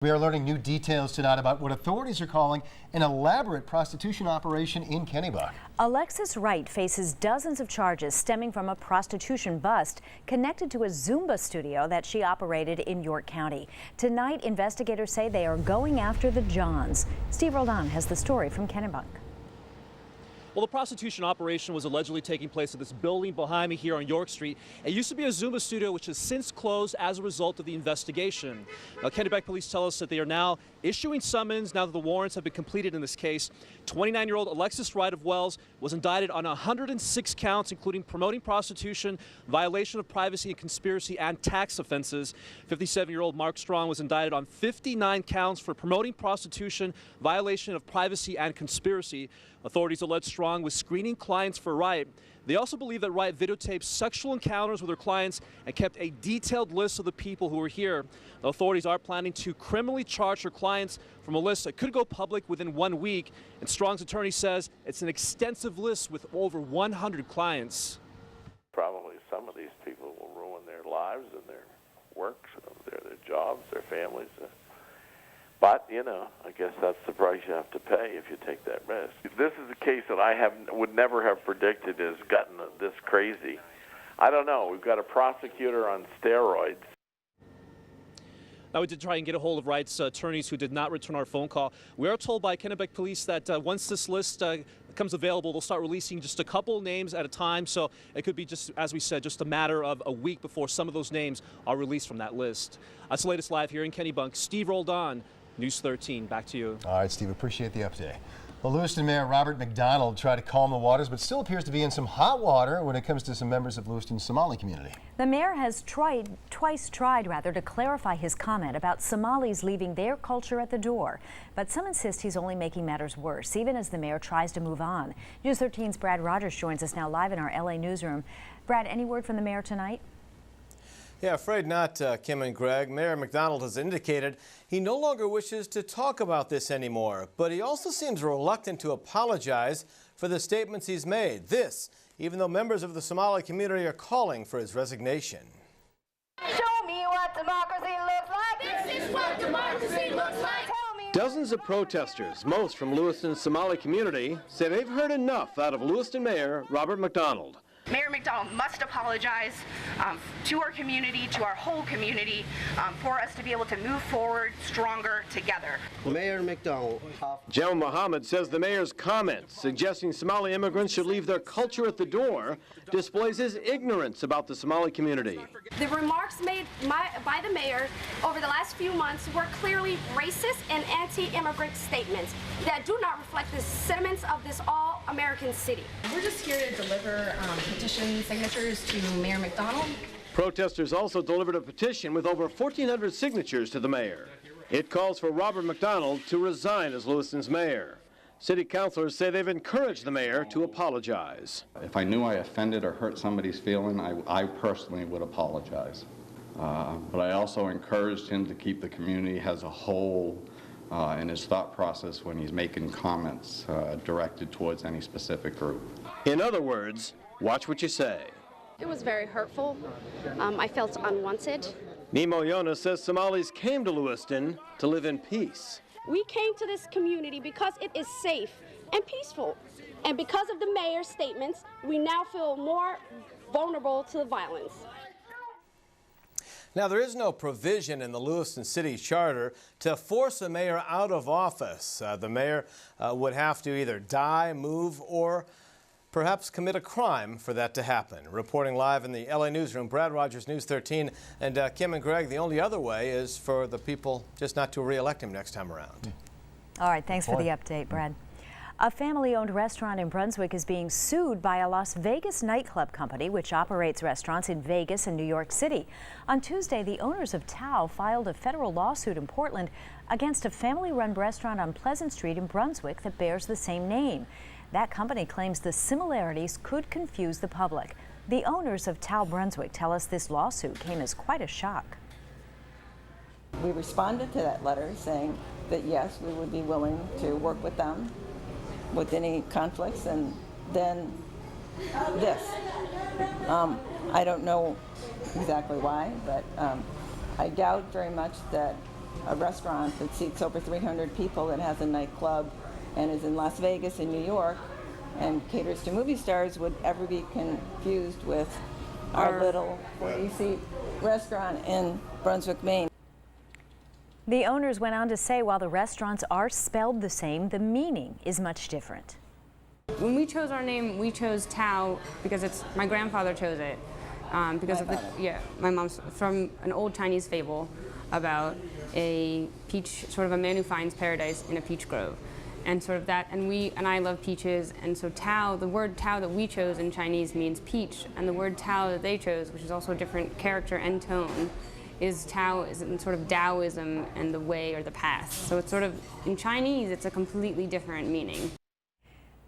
We are learning new details tonight about what authorities are calling an elaborate prostitution operation in Kennebunk. Alexis Wright faces dozens of charges stemming from a prostitution bust connected to a Zumba studio that she operated in York County. Tonight, investigators say they are going after the Johns. Steve Roldan has the story from Kennebunk. Well, the prostitution operation was allegedly taking place at this building behind me here on York Street. It used to be a Zumba studio, which has since closed as a result of the investigation. Now, Kennebec police tell us that they are now issuing summons now that the warrants have been completed in this case. 29-year-old Alexis Wright of Wells was indicted on 106 counts, including promoting prostitution, violation of privacy and conspiracy, and tax offenses. 57-year-old Mark Strong was indicted on 59 counts for promoting prostitution, violation of privacy, and conspiracy. Authorities allege Strong was screening clients for Wright. They also believe that Wright videotaped sexual encounters with her clients and kept a detailed list of the people who were here. The authorities are planning to criminally charge her clients from a list that could go public within 1 week. And Strong's attorney says it's an extensive list with over 100 clients. Probably some of these people will ruin their lives and their work, their jobs, their families. But, you know, I guess that's the price you have to pay if you take that risk. This is a case that I would never have predicted has gotten this crazy. I don't know. We've got a prosecutor on steroids. Now, we did try and get a hold of Wright's attorneys who did not return our phone call. We are told by Kennebec police that once this list becomes available, they'll start releasing just a couple names at a time. So it could be just, as we said, just a matter of a week before some of those names are released from that list. That's the latest live here in Kennebunk. Steve Roldan, News 13, back to you. All right, Steve, appreciate the update. Well, Lewiston Mayor Robert McDonald tried to calm the waters, but still appears to be in some hot water when it comes to some members of Lewiston's Somali community. The mayor has twice tried to clarify his comment about Somalis leaving their culture at the door. But some insist he's only making matters worse, even as the mayor tries to move on. News 13's Brad Rogers joins us now live in our LA newsroom. Brad, any word from the mayor tonight? Yeah, afraid not, Kim and Greg. Mayor McDonald has indicated he no longer wishes to talk about this anymore, but he also seems reluctant to apologize for the statements he's made. This, even though members of the Somali community are calling for his resignation. Show me what democracy looks like. This is what democracy looks like. Dozens of protesters, most from Lewiston's Somali community, say they've heard enough out of Lewiston Mayor Robert McDonald. Mayor McDonald must apologize to our community, to our whole community, for us to be able to move forward stronger together. Mayor McDonald. Jamal Mohammed says the mayor's comments suggesting Somali immigrants should leave their culture at the door displays his ignorance about the Somali community. The remarks made by the mayor over the last few months were clearly racist and anti-immigrant statements that do not reflect the sentiments of this all-American city. We're just here to deliver petition signatures to Mayor McDonald. Protesters also delivered a petition with over 1,400 signatures to the mayor. It calls for Robert McDonald to resign as Lewiston's mayor. City councilors say they've encouraged the mayor to apologize. If I knew I offended or hurt somebody's feeling, I personally would apologize. But I also encouraged him to keep the community as a whole in his thought process when he's making comments directed towards any specific group. In other words, watch what you say. It was very hurtful. I felt unwanted. Nemo Yona says Somalis came to Lewiston to live in peace. We came to this community because it is safe and peaceful. And because of the mayor's statements, we now feel more vulnerable to the violence. Now, there is no provision in the Lewiston City Charter to force a mayor out of office. The mayor would have to either die, move, or perhaps commit a crime for that to happen. Reporting live in the LA newsroom, Brad Rogers, News 13. And Kim and Greg, the only other way is for the people just not to re-elect him next time around. All right, thanks for the update, Brad. A family-owned restaurant in Brunswick is being sued by a Las Vegas nightclub company which operates restaurants in Vegas and New York City. On Tuesday, the owners of Tao filed a federal lawsuit in Portland against a family-run restaurant on Pleasant Street in Brunswick that bears the same name. That company claims the similarities could confuse the public. The owners of Tao Brunswick tell us this lawsuit came as quite a shock. We responded to that letter saying that yes, we would be willing to work with them with any conflicts, and then this. I don't know exactly why, but I doubt very much that a restaurant that seats over 300 people, that has a nightclub, and is in Las Vegas and New York, and caters to movie stars, would ever be confused with our little 40-seat restaurant in Brunswick, Maine. The owners went on to say while the restaurants are spelled the same, the meaning is much different. When we chose our name, we chose Tao because my grandfather chose it. Because my mom's from an old Chinese fable about a peach, sort of a man who finds paradise in a peach grove. And sort of that, and I love peaches, and so Tao, the word Tao that we chose in Chinese means peach, and the word Tao that they chose, which is also a different character and tone, is Tao, is in sort of Taoism and the way or the path. So it's sort of, in Chinese, it's a completely different meaning.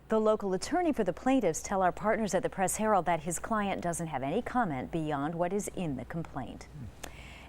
The local attorney for the plaintiffs tell our partners at the Press Herald that his client doesn't have any comment beyond what is in the complaint.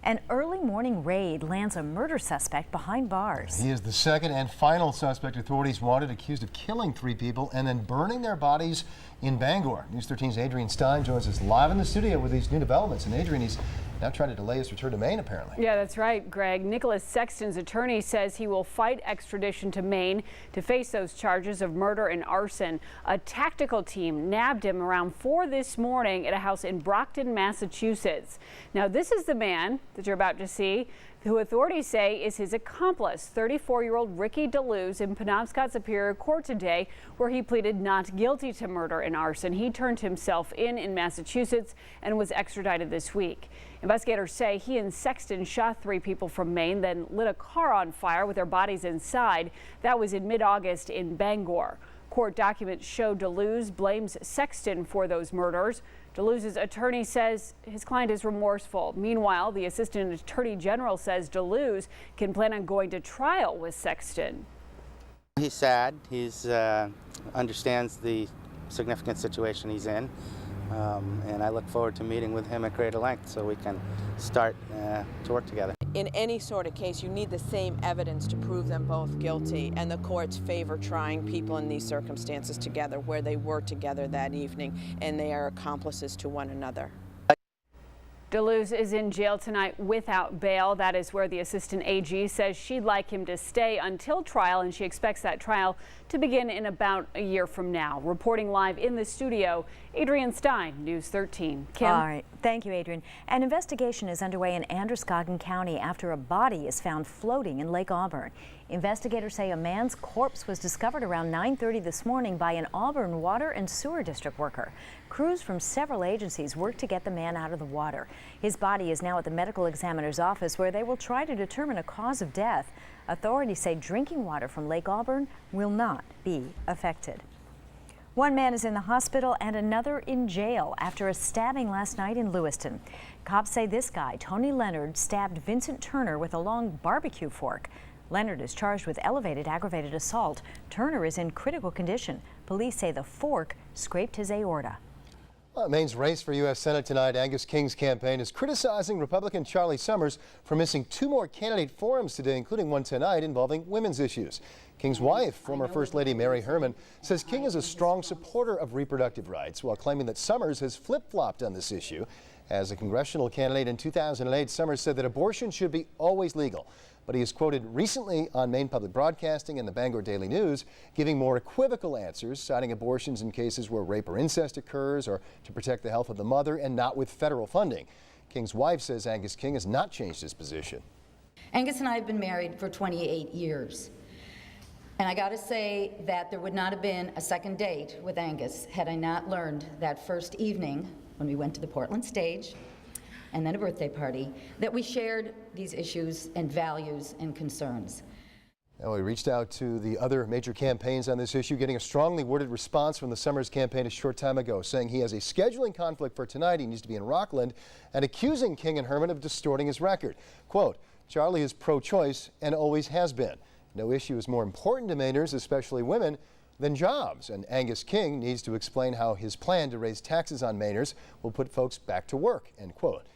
An early morning raid lands a murder suspect behind bars. He is the second and final suspect authorities wanted, accused of killing 3 people and then burning their bodies in Bangor. News 13's Adrian Stein joins us live in the studio with these new developments. And Adrian, he's now trying to delay his return to Maine, apparently. Yeah, that's right, Greg. Nicholas Sexton's attorney says he will fight extradition to Maine to face those charges of murder and arson. A tactical team nabbed him around 4 this morning at a house in Brockton, Massachusetts. Now, this is the man that you're about to see, who authorities say is his accomplice, 34-year-old Ricky DeLuz, in Penobscot Superior Court today, where he pleaded not guilty to murder and arson. He turned himself in Massachusetts and was extradited this week. Investigators say he and Sexton shot 3 people from Maine, then lit a car on fire with their bodies inside. That was in mid-August in Bangor. Court documents show DeLuz blames Sexton for those murders. DeLuz's attorney says his client is remorseful. Meanwhile, the Assistant Attorney General says DeLuz can plan on going to trial with Sexton. He's sad. He understands the significant situation he's in. And I look forward to meeting with him at greater length so we can start to work together. In any sort of case, you need the same evidence to prove them both guilty, and the courts favor trying people in these circumstances together where they were together that evening and they are accomplices to one another. DeLuz is in jail tonight without bail. That is where the assistant AG says she'd like him to stay until trial, and she expects that trial to begin in about a year from now. Reporting live in the studio, Adrian Stein, News 13. Kim? All right. Thank you, Adrian. An investigation is underway in Androscoggin County after a body is found floating in Lake Auburn. Investigators say a man's corpse was discovered around 9:30 this morning by an Auburn Water and Sewer District worker. Crews from several agencies worked to get the man out of the water. His body is now at the medical examiner's office, where they will try to determine a cause of death. Authorities say drinking water from Lake Auburn will not be affected. One man is in the hospital and another in jail after a stabbing last night in Lewiston. Cops say this guy, Tony Leonard, stabbed Vincent Turner with a long barbecue fork. Leonard is charged with elevated aggravated assault. Turner is in critical condition. Police say the fork scraped his aorta. Well, Maine's race for U.S. Senate tonight. Angus King's campaign is criticizing Republican Charlie Summers for missing 2 more candidate forums today, including one tonight involving women's issues. King's wife, former First Lady Mary Herman, says King is a strong supporter of reproductive rights, while claiming that Summers has flip-flopped on this issue. As a congressional candidate in 2008, Summers said that abortion should be always legal. But he is quoted recently on Maine Public Broadcasting and the Bangor Daily News, giving more equivocal answers, citing abortions in cases where rape or incest occurs or to protect the health of the mother and not with federal funding. King's wife says Angus King has not changed his position. Angus and I have been married for 28 years. And I got to say that there would not have been a second date with Angus had I not learned that first evening when we went to the Portland stage and then a birthday party, that we shared these issues and values and concerns. Now, we reached out to the other major campaigns on this issue, getting a strongly worded response from the Summers campaign a short time ago, saying he has a scheduling conflict for tonight, he needs to be in Rockland, and accusing King and Herman of distorting his record. Quote, Charlie is pro-choice and always has been. No issue is more important to Mainers, especially women, than jobs. And Angus King needs to explain how his plan to raise taxes on Mainers will put folks back to work, end quote.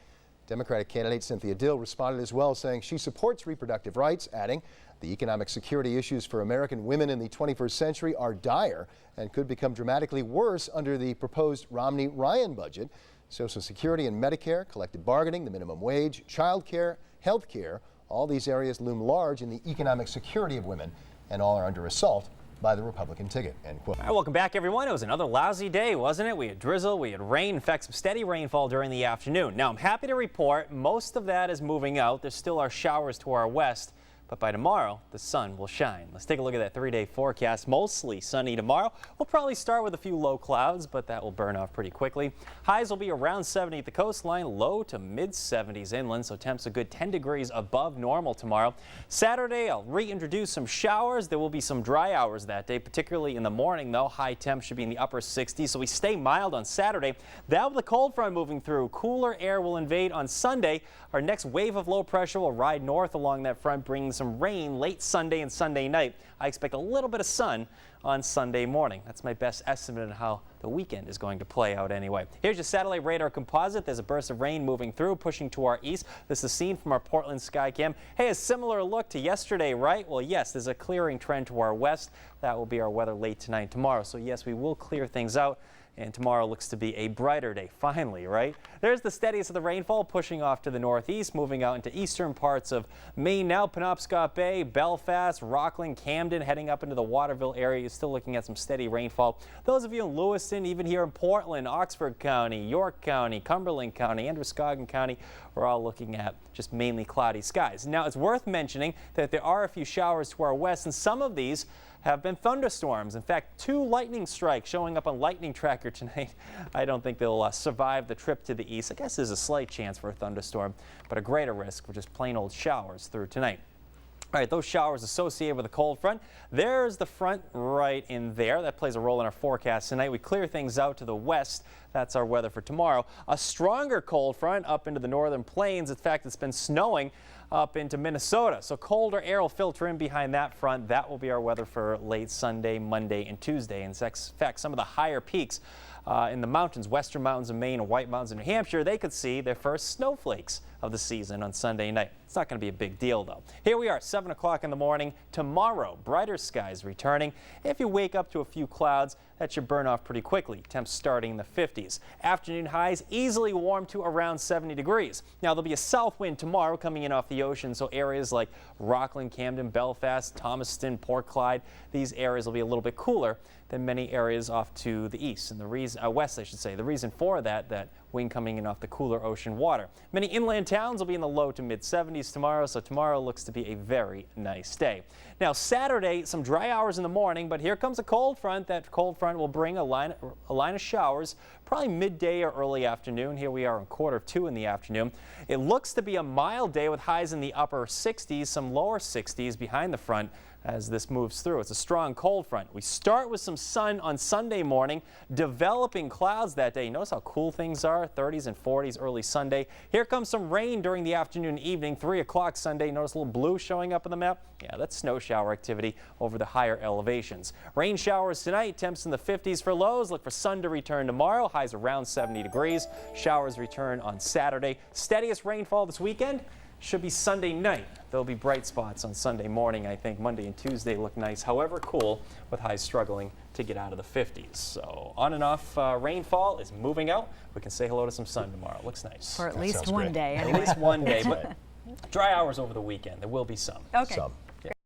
Democratic candidate Cynthia Dill responded as well, saying she supports reproductive rights, adding the economic security issues for American women in the 21st century are dire and could become dramatically worse under the proposed Romney-Ryan budget. Social Security and Medicare, collective bargaining, the minimum wage, child care, health care, All these areas loom large in the economic security of women, and all are under assault by the Republican ticket, end quote. All right, welcome back, everyone. It was another lousy day, wasn't it? We had drizzle, we had rain, in fact, some steady rainfall during the afternoon. Now, I'm happy to report most of that is moving out. There still are showers to our west, but by tomorrow, the sun will shine. Let's take a look at that 3-day forecast. Mostly sunny tomorrow. We'll probably start with a few low clouds, but that will burn off pretty quickly. Highs will be around 70 at the coastline, low to mid 70s inland, so temps a good 10 degrees above normal tomorrow. Saturday, I'll reintroduce some showers. There will be some dry hours that day, particularly in the morning, though. High temps should be in the upper 60s, so we stay mild on Saturday. That with the cold front moving through, cooler air will invade on Sunday. Our next wave of low pressure will ride north along that front, bringing some rain late Sunday and Sunday night. I expect a little bit of sun on Sunday morning. That's my best estimate on how the weekend is going to play out anyway. Here's your satellite radar composite. There's a burst of rain moving through, pushing to our east. This is seen from our Portland Skycam. Hey, a similar look to yesterday, right? Well, yes, there's a clearing trend to our west. That will be our weather late tonight and tomorrow. So yes, we will clear things out. And tomorrow looks to be a brighter day, finally, right? There's the steadiest of the rainfall pushing off to the northeast, moving out into eastern parts of Maine now, Penobscot Bay, Belfast, Rockland, Camden, heading up into the Waterville area. You're still looking at some steady rainfall. Those of you in Lewiston, even here in Portland, Oxford County, York County, Cumberland County, Androscoggin County, we're all looking at just mainly cloudy skies. Now, it's worth mentioning that there are a few showers to our west, and some of these have been thunderstorms. In fact, 2 lightning strikes showing up on Lightning Tracker tonight. I don't think they'll survive the trip to the east. I guess there's a slight chance for a thunderstorm, but a greater risk for just plain old showers through tonight. All right, those showers associated with a cold front. There's the front right in there. That plays a role in our forecast tonight. We clear things out to the west. That's our weather for tomorrow. A stronger cold front up into the northern plains. In fact, it's been snowing up into Minnesota. So colder air will filter in behind that front. That will be our weather for late Sunday, Monday, and Tuesday. In fact, some of the higher peaks in the mountains, western mountains of Maine and White Mountains in New Hampshire, they could see their first snowflakes of the season on Sunday night. It's not going to be a big deal, though. Here we are, 7 o'clock in the morning. Tomorrow, brighter skies returning. If you wake up to a few clouds, that should burn off pretty quickly. Temps starting in the 50s. Afternoon highs easily warm to around 70 degrees. Now, there'll be a south wind tomorrow coming in off the ocean, so areas like Rockland, Camden, Belfast, Thomaston, Port Clyde, these areas will be a little bit cooler than many areas off to the east, and the reason, west, I should say. The reason for that wind coming in off the cooler ocean water. Many inland towns will be in the low to mid 70s tomorrow, so tomorrow looks to be a very nice day. Now, Saturday, some dry hours in the morning, but here comes a cold front. That cold front will bring a line of showers, probably midday or early afternoon. Here we are in 1:45 in the afternoon. It looks to be a mild day with highs in the upper 60s, some lower 60s behind the front as this moves through. It's a strong cold front. We start with some sun on Sunday morning, developing clouds that day. Notice how cool things are, 30s and 40s early Sunday. Here comes some rain during the afternoon and evening, 3 o'clock Sunday. Notice a little blue showing up on the map? Yeah, that's snow shower activity over the higher elevations. Rain showers tonight, temps in the 50s for lows. Look for sun to return tomorrow, highs around 70 degrees. Showers return on Saturday. Steadiest rainfall this weekend should be Sunday night. There'll be bright spots on Sunday morning, I think. Monday and Tuesday look nice, however cool, with highs struggling to get out of the 50s. So on and off rainfall is moving out. We can say hello to some sun tomorrow. Looks nice. For at least one day. At Anyway. least one day, but dry hours over the weekend. There will be some. Okay. Some.